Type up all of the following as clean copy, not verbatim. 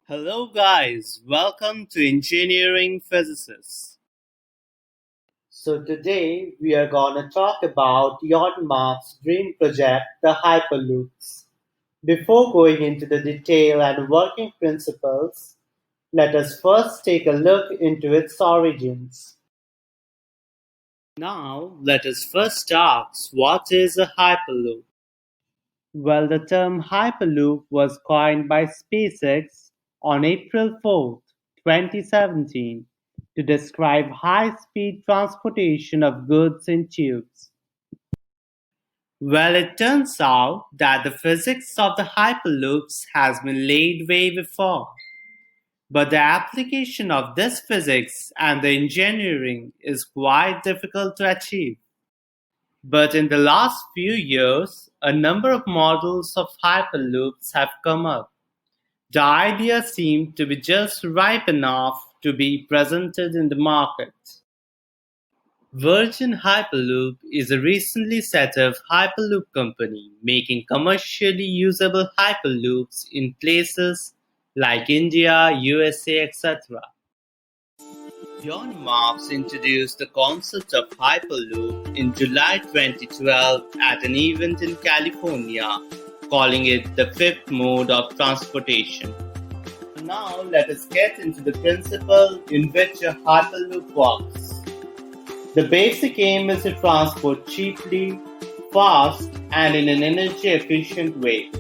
Hello guys, welcome to Engineering Physicists. So today we are gonna talk about Elon Musk's dream project, the Hyperloops. Before going into the detail and working principles, let us first take a look into its origins. Now let us first ask what is a Hyperloop? Well, the term Hyperloop was coined by SpaceX on April 4th, 2017, to describe high-speed transportation of goods in tubes. Well, it turns out that the physics of the Hyperloops has been laid way before, but the application of this physics and the engineering is quite difficult to achieve. But in the last few years, a number of models of hyperloops have come up. The idea seemed to be just ripe enough to be presented in the market. Virgin Hyperloop is a recently set up Hyperloop company making commercially usable Hyperloops in places like India, USA, etc. Elon Musk introduced the concept of Hyperloop in July 2012 at an event in California, calling it the fifth mode of transportation. Now let us get into the principle in which a Hyperloop works. The basic aim is to transport cheaply, fast, and in an energy-efficient way.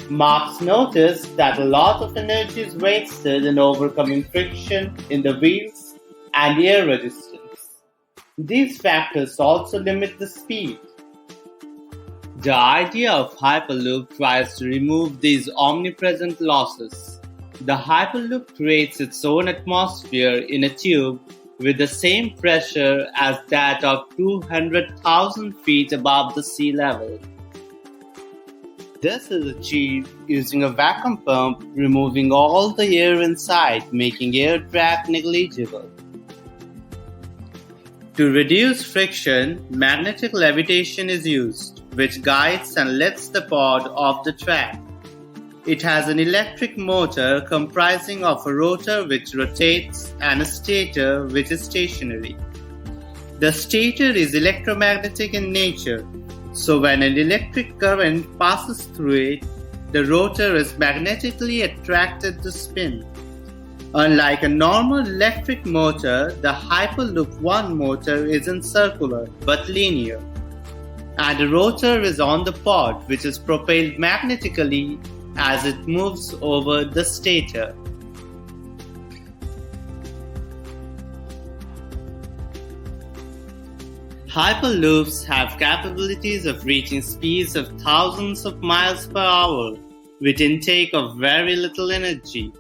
Musk noticed that a lot of energy is wasted in overcoming friction in the wheels and air resistance. These factors also limit the speed. The idea of Hyperloop tries to remove these omnipresent losses. The Hyperloop creates its own atmosphere in a tube with the same pressure as that of 200,000 feet above the sea level. This is achieved using a vacuum pump removing all the air inside, making air trap negligible. To reduce friction, magnetic levitation is used, which guides and lifts the pod off the track. It has an electric motor comprising of a rotor which rotates and a stator which is stationary. The stator is electromagnetic in nature, so when an electric current passes through it, the rotor is magnetically attracted to spin. Unlike a normal electric motor, the Hyperloop 1 motor isn't circular but linear, and the rotor is on the pod, which is propelled magnetically as it moves over the stator. Hyperloops have capabilities of reaching speeds of thousands of miles per hour with intake of very little energy,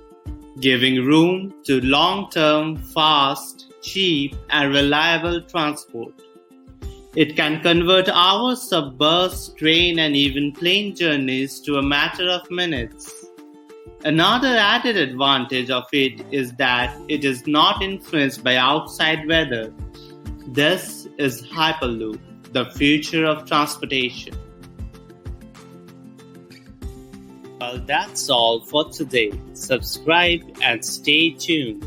giving room to long-term, fast, cheap, and reliable transport. It can convert hours of bus, train, and even plane journeys to a matter of minutes. Another added advantage of it is that it is not influenced by outside weather. This is Hyperloop, the future of transportation. Well, that's all for today. Subscribe and stay tuned.